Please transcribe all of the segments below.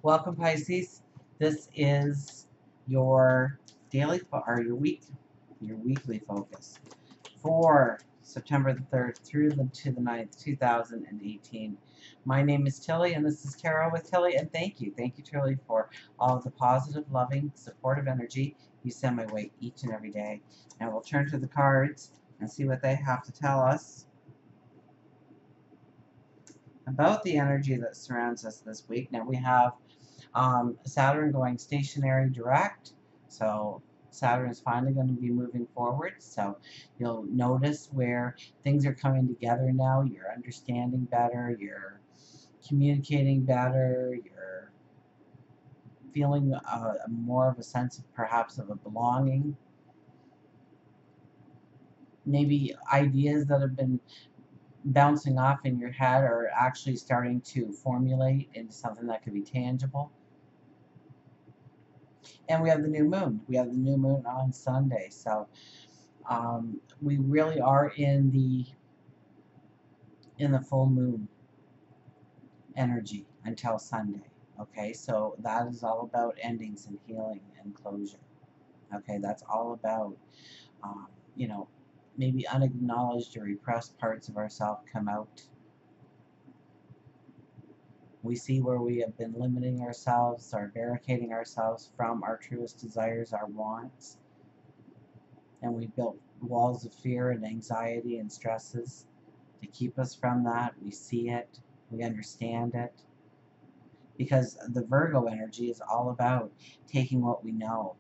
Welcome, Pisces. This is your your weekly focus for September the 3rd through to the 9th, 2018. My name is Tilly, and this is Tarot with Tilly, and thank you. Thank you, Tilly, for all of the positive, loving, supportive energy you send my way each and every day. Now we'll turn to the cards and see what they have to tell us about the energy that surrounds us this week. Now we have Saturn going stationary direct, so Saturn is finally going to be moving forward. So you'll notice where things are coming together now. You're understanding better, you're communicating better, you're feeling more of a sense of perhaps of a belonging. Maybe ideas that have been bouncing off in your head are actually starting to formulate into something that could be tangible. And we have the new moon. We have the new moon on Sunday. So we really are in the full moon energy until Sunday. Okay, so that is all about endings and healing and closure. Okay, that's all about, you know, maybe unacknowledged or repressed parts of ourselves come out. We see where we have been limiting ourselves or barricading ourselves from our truest desires, our wants. And we built walls of fear and anxiety and stresses to keep us from that. We see it, we understand it. Because the Virgo energy is all about taking what we know,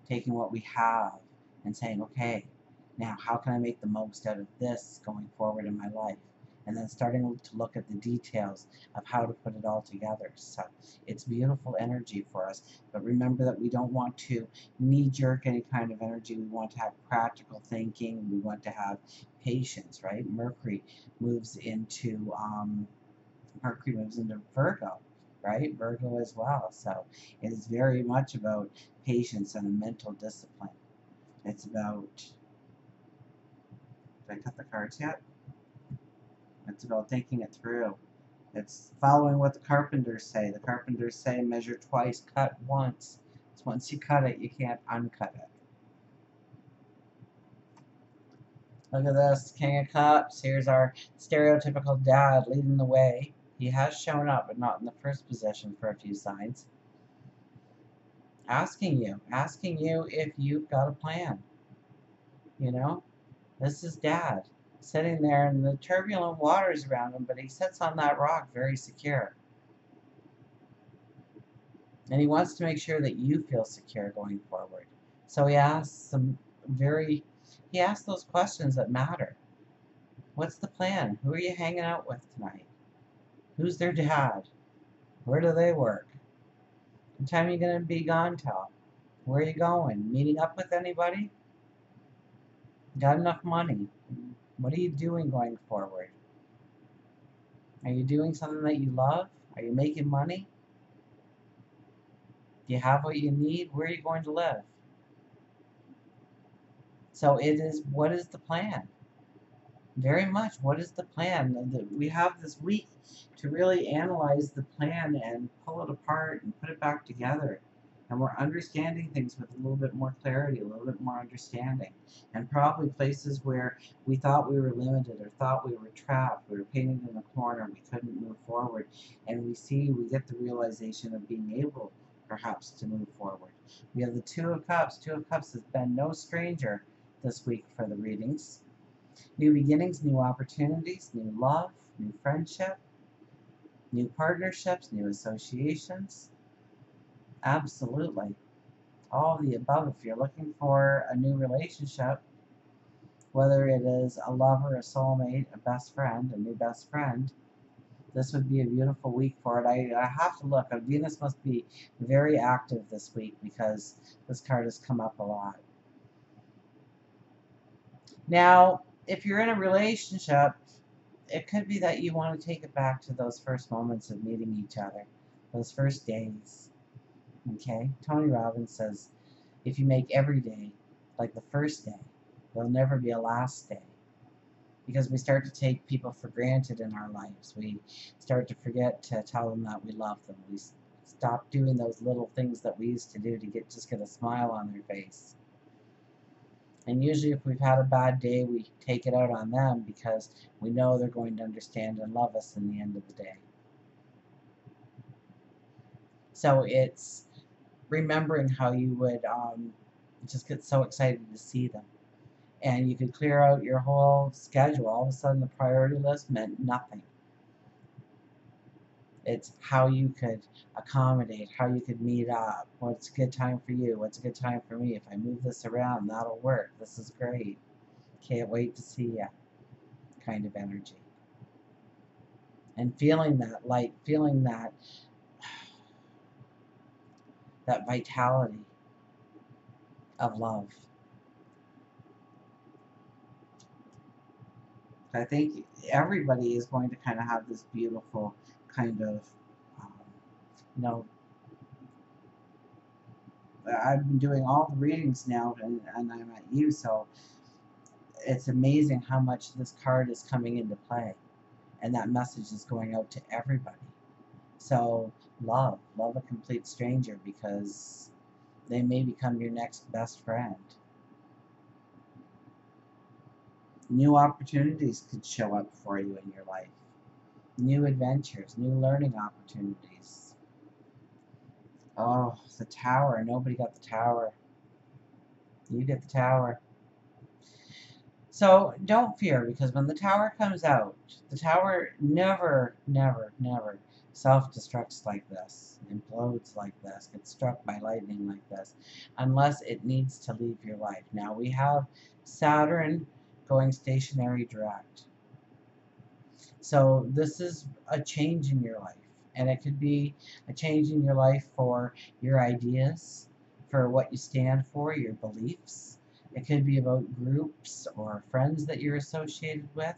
taking what we have, and saying, okay, now how can I make the most out of this going forward in my life? And then starting to look at the details of how to put it all together. So it's beautiful energy for us. But remember that we don't want to knee-jerk any kind of energy. We want to have practical thinking. We want to have patience, right? Mercury moves into Virgo, right? Virgo as well. So it is very much about patience and a mental discipline. It's about, did I cut the cards yet? It's about thinking it through. It's following what the carpenters say. The carpenters say measure twice, cut once. So once you cut it, you can't uncut it. Look at this, King of Cups. Here's our stereotypical dad leading the way. He has shown up, but not in the first position for a few signs. Asking you if you've got a plan. You know, this is Dad sitting there in the turbulent waters around him, but he sits on that rock very secure. And he wants to make sure that you feel secure going forward. So he asks those questions that matter. What's the plan? Who are you hanging out with tonight? Who's their dad? Where do they work? What time are you going to be gone till? Where are you going? Meeting up with anybody? Got enough money? What are you doing going forward? Are you doing something that you love? Are you making money? Do you have what you need? Where are you going to live? So it is, what is the plan? Very much, what is the plan? We have this week to really analyze the plan and pull it apart and put it back together. And we're understanding things with a little bit more clarity, a little bit more understanding. And probably places where we thought we were limited or thought we were trapped, we were painted in a corner, we couldn't move forward. And we get the realization of being able, perhaps, to move forward. We have the Two of Cups. Two of Cups has been no stranger this week for the readings. New beginnings, new opportunities, new love, new friendship, new partnerships, new associations. Absolutely. All of the above. If you're looking for a new relationship, whether it is a lover, a soulmate, a best friend, a new best friend, this would be a beautiful week for it. I have to look. Venus must be very active this week because this card has come up a lot. Now, if you're in a relationship, it could be that you want to take it back to those first moments of meeting each other, those first days. Okay? Tony Robbins says, if you make every day like the first day, there'll never be a last day. Because we start to take people for granted in our lives. We start to forget to tell them that we love them. We Stop doing those little things that we used to do to just get a smile on their face. And usually if we've had a bad day, we take it out on them because we know they're going to understand and love us in the end of the day. So it's remembering how you would just get so excited to see them. And you could clear out your whole schedule. All of a sudden the priority list meant nothing. It's how you could accommodate, how you could meet up. What's a good time for you? What's a good time for me? If I move this around, that'll work. This is great. Can't wait to see ya kind of energy. And feeling that light, feeling that vitality of love. I think everybody is going to kind of have this beautiful kind of, um, you know, I've been doing all the readings now, and I'm at you, so it's amazing how much this card is coming into play, and that message is going out to everybody. So love a complete stranger, because they may become your next best friend. New opportunities could show up for you in your life. New adventures, new learning opportunities. Oh, the tower. Nobody got the tower. You get the tower. So don't fear, because when the tower comes out, the tower never, never, never self-destructs like this, implodes like this, gets struck by lightning like this, unless it needs to leave your life. Now we have Saturn going stationary direct. So this is a change in your life. And it could be a change in your life for your ideas, for what you stand for, your beliefs. It could be about groups or friends that you're associated with.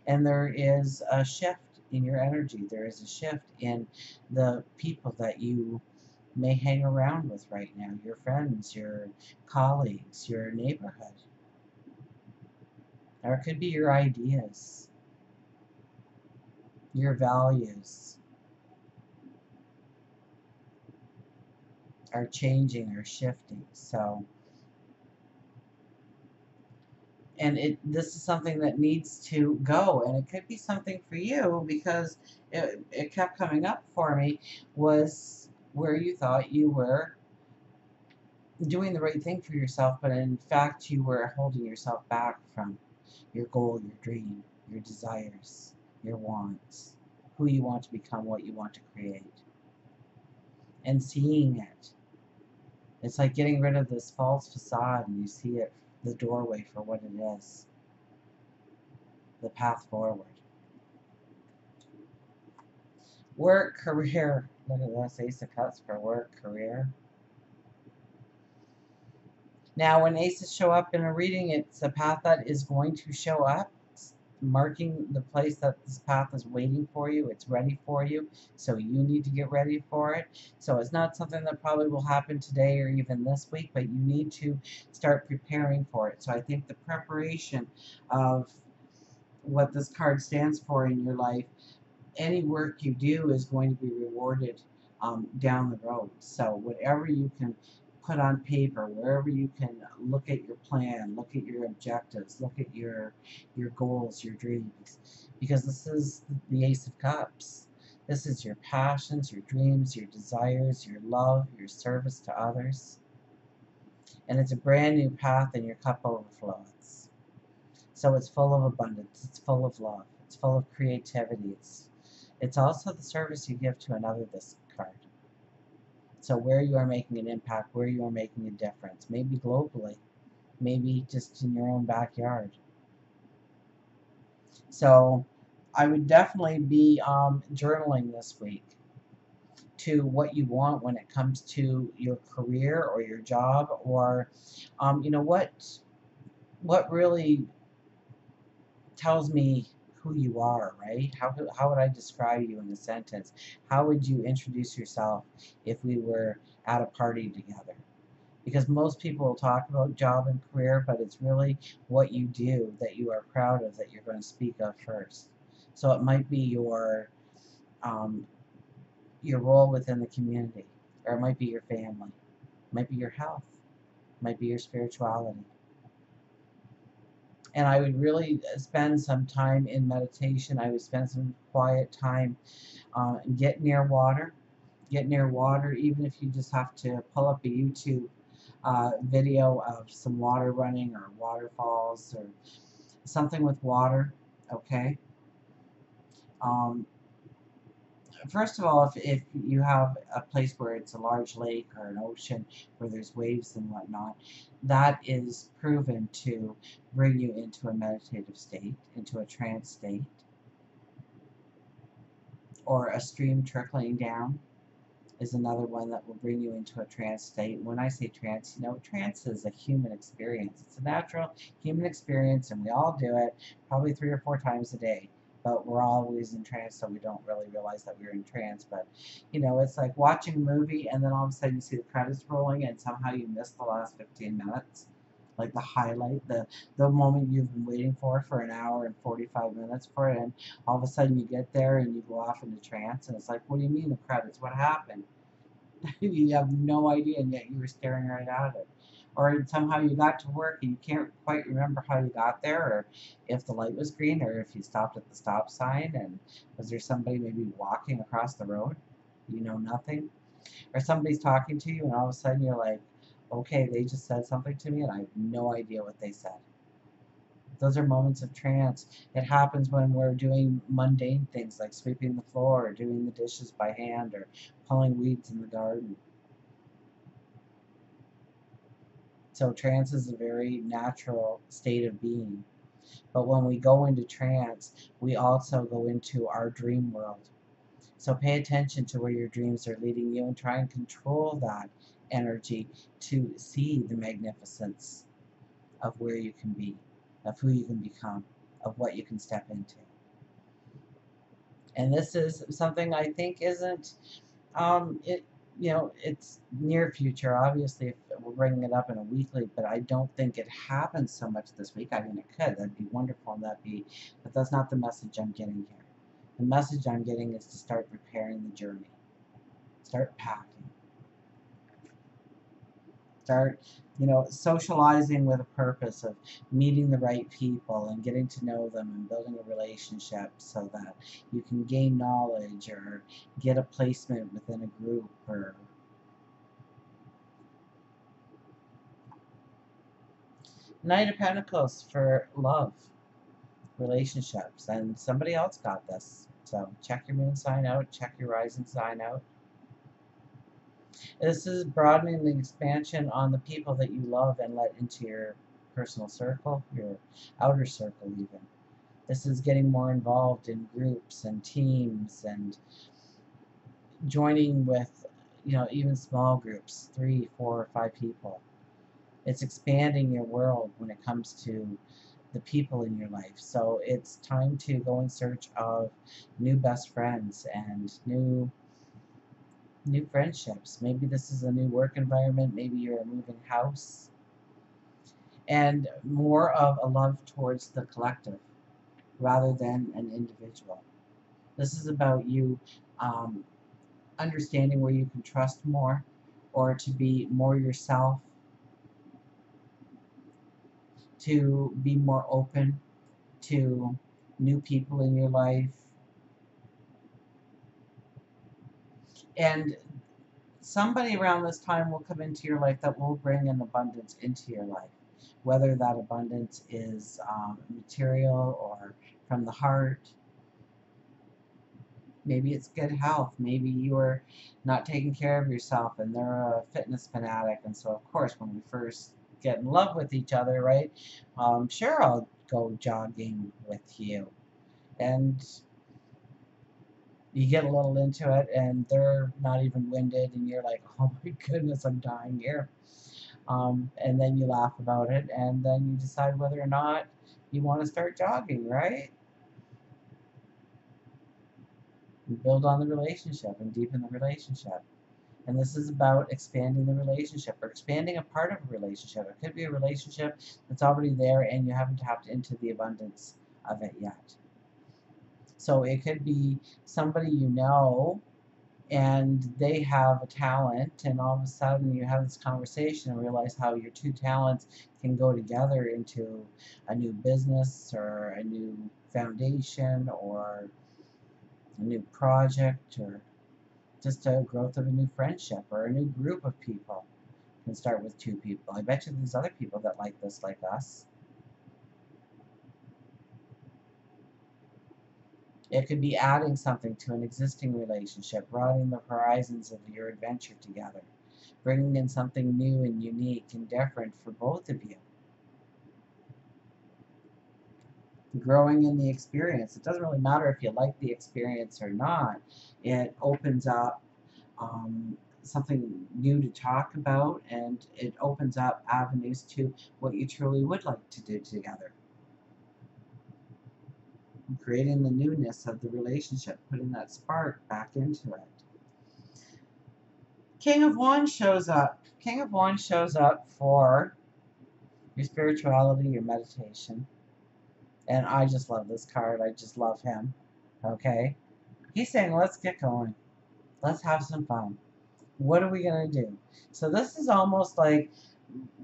And there is a shift in your energy. There is a shift in the people that you may hang around with right now. Your friends, your colleagues, your neighborhood. Or it could be your ideas, your values are changing or shifting. So, and this is something that needs to go, and it could be something for you, because it kept coming up for me, was where you thought you were doing the right thing for yourself, but in fact you were holding yourself back from your goal, your dream, your desires, your wants, who you want to become, what you want to create, and seeing it. It's like getting rid of this false facade, and you see it, the doorway, for what it is. The path forward. Work, career. Look at this, Ace of Cups for work, career. Now, when aces show up in a reading, it's a path that is going to show up. It's marking the place that this path is waiting for you. It's ready for you. So you need to get ready for it. So it's not something that probably will happen today or even this week, but you need to start preparing for it. So I think the preparation of what this card stands for in your life, any work you do is going to be rewarded down the road. So whatever you can put on paper, wherever you can look at your plan, look at your objectives, look at your goals, your dreams, because this is the Ace of Cups. This is your passions, your dreams, your desires, your love, your service to others. And it's a brand new path, and your cup overflows. So it's full of abundance, it's full of love, it's full of creativity, it's also the service you give to another, this card. So where you are making an impact, where you are making a difference, maybe globally, maybe just in your own backyard. So I would definitely be journaling this week to what you want when it comes to your career or your job, or what really tells me who you are, right? How would I describe you in a sentence? How would you introduce yourself if we were at a party together? Because most people will talk about job and career, but it's really what you do that you are proud of that you're going to speak of first. So it might be your your role within the community, or it might be your family, it might be your health, it might be your spirituality. And I would really spend some time in meditation. I would spend some quiet time, get near water. Get near water, even if you just have to pull up a YouTube video of some water running or waterfalls or something with water, okay? Um, First of all, if you have a place where it's a large lake or an ocean where there's waves and whatnot, that is proven to bring you into a meditative state, into a trance state, or a stream trickling down is another one that will bring you into a trance state. When I say trance, trance is a human experience. It's a natural human experience, and we all do it probably 3 or 4 times a day. But we're always in trance, so we don't really realize that we're in trance. But, it's like watching a movie, and then all of a sudden you see the credits rolling, and somehow you miss the last 15 minutes. Like the highlight, the moment you've been waiting for an hour and 45 minutes for it, and all of a sudden you get there and you go off into trance, and it's like, what do you mean the credits? What happened? You have no idea, and yet you were staring right at it. Or somehow you got to work and you can't quite remember how you got there, or if the light was green, or if you stopped at the stop sign, and was there somebody maybe walking across the road? You know nothing. Or somebody's talking to you, and all of a sudden you're like, okay, they just said something to me, and I have no idea what they said. Those are moments of trance. It happens when we're doing mundane things like sweeping the floor, or doing the dishes by hand, or pulling weeds in the garden. So trance is a very natural state of being. But when we go into trance, we also go into our dream world. So pay attention to where your dreams are leading you and try and control that energy to see the magnificence of where you can be, of who you can become, of what you can step into. And this is something I think isn't it's near future. Obviously, if we're bringing it up in a weekly, but I don't think it happens so much this week. I mean, it could. That'd be wonderful, but that's not the message I'm getting here. The message I'm getting is to start preparing the journey. Start packing. Start, socializing with a purpose of meeting the right people and getting to know them and building a relationship so that you can gain knowledge or get a placement within a group or Knight of Pentacles for love, relationships, and somebody else got this. So check your moon sign out, check your rising sign out. This is broadening the expansion on the people that you love and let into your personal circle, your outer circle even. This is getting more involved in groups and teams and joining with, even small groups, 3, 4, or 5 people. It's expanding your world when it comes to the people in your life. So it's time to go in search of new best friends and new friendships. Maybe this is a new work environment, maybe you're moving house, and more of a love towards the collective rather than an individual. This is about you understanding where you can trust more, or to be more yourself, to be more open to new people in your life. And somebody around this time will come into your life that will bring an abundance into your life, whether that abundance is material or from the heart. Maybe it's good health. Maybe you're not taking care of yourself and they're a fitness fanatic. And so, of course, when we first get in love with each other, right? Sure, I'll go jogging with you. And you get a little into it and they're not even winded and you're like, oh my goodness, I'm dying here. And then you laugh about it and then you decide whether or not you want to start jogging, right? You build on the relationship and deepen the relationship. And this is about expanding the relationship or expanding a part of a relationship. It could be a relationship that's already there and you haven't tapped into the abundance of it yet. So it could be somebody you know and they have a talent, and all of a sudden you have this conversation and realize how your two talents can go together into a new business or a new foundation or a new project or just a growth of a new friendship or a new group of people. Can start with two people. I bet you there's other people that like this like us. It could be adding something to an existing relationship, broadening the horizons of your adventure together, bringing in something new and unique and different for both of you. Growing in the experience. It doesn't really matter if you like the experience or not. It opens up something new to talk about, and it opens up avenues to what you truly would like to do together. Creating the newness of the relationship, putting that spark back into it. King of Wands shows up. King of Wands shows up for your spirituality, your meditation. And I just love this card. I just love him. Okay? He's saying, let's get going. Let's have some fun. What are we going to do? So this is almost like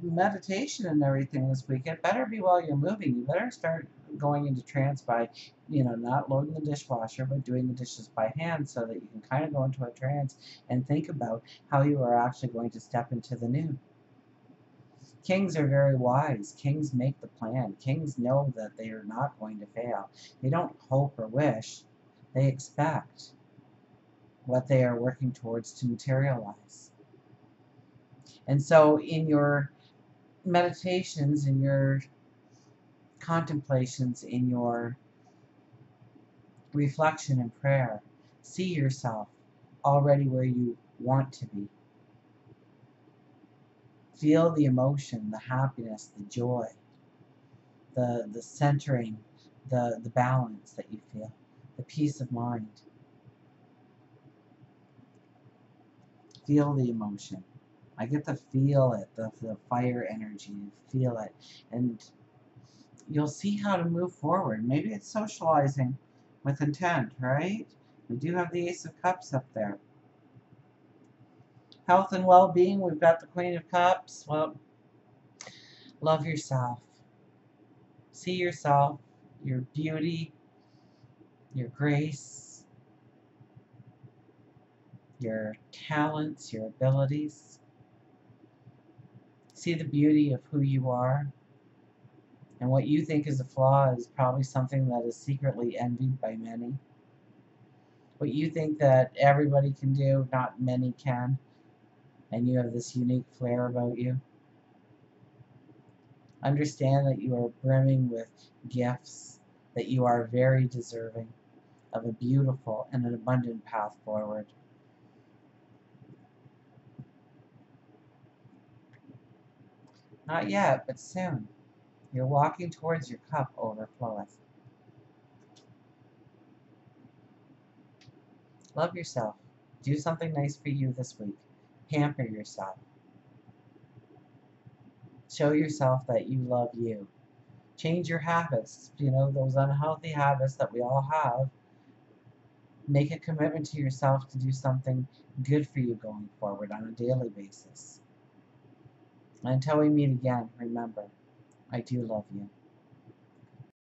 meditation and everything this week. It better be while you're moving. You better start going into trance by, not loading the dishwasher, but doing the dishes by hand so that you can kind of go into a trance and think about how you are actually going to step into the new. Kings are very wise. Kings make the plan. Kings know that they are not going to fail. They don't hope or wish. They expect what they are working towards to materialize. And so in your meditations, in your contemplations, in your reflection and prayer, see yourself already where you want to be. Feel the emotion, the happiness, the joy, the centering, the balance that you feel, the peace of mind. Feel the emotion. I get to feel it, the fire energy, feel it. And you'll see how to move forward. Maybe it's socializing with intent, right? We do have the Ace of Cups up there. Health and well-being, we've got the Queen of Cups. Well, love yourself. See yourself, your beauty, your grace, your talents, your abilities. See the beauty of who you are. And what you think is a flaw is probably something that is secretly envied by many. What you think that everybody can do, not many can. And you have this unique flair about you. Understand that you are brimming with gifts, that you are very deserving of a beautiful and an abundant path forward. Not yet, but soon. You're walking towards your cup overfloweth. Love yourself. Do something nice for you this week. Pamper yourself. Show yourself that you love you. Change your habits, those unhealthy habits that we all have. Make a commitment to yourself to do something good for you going forward on a daily basis. And until we meet again, remember, I do love you.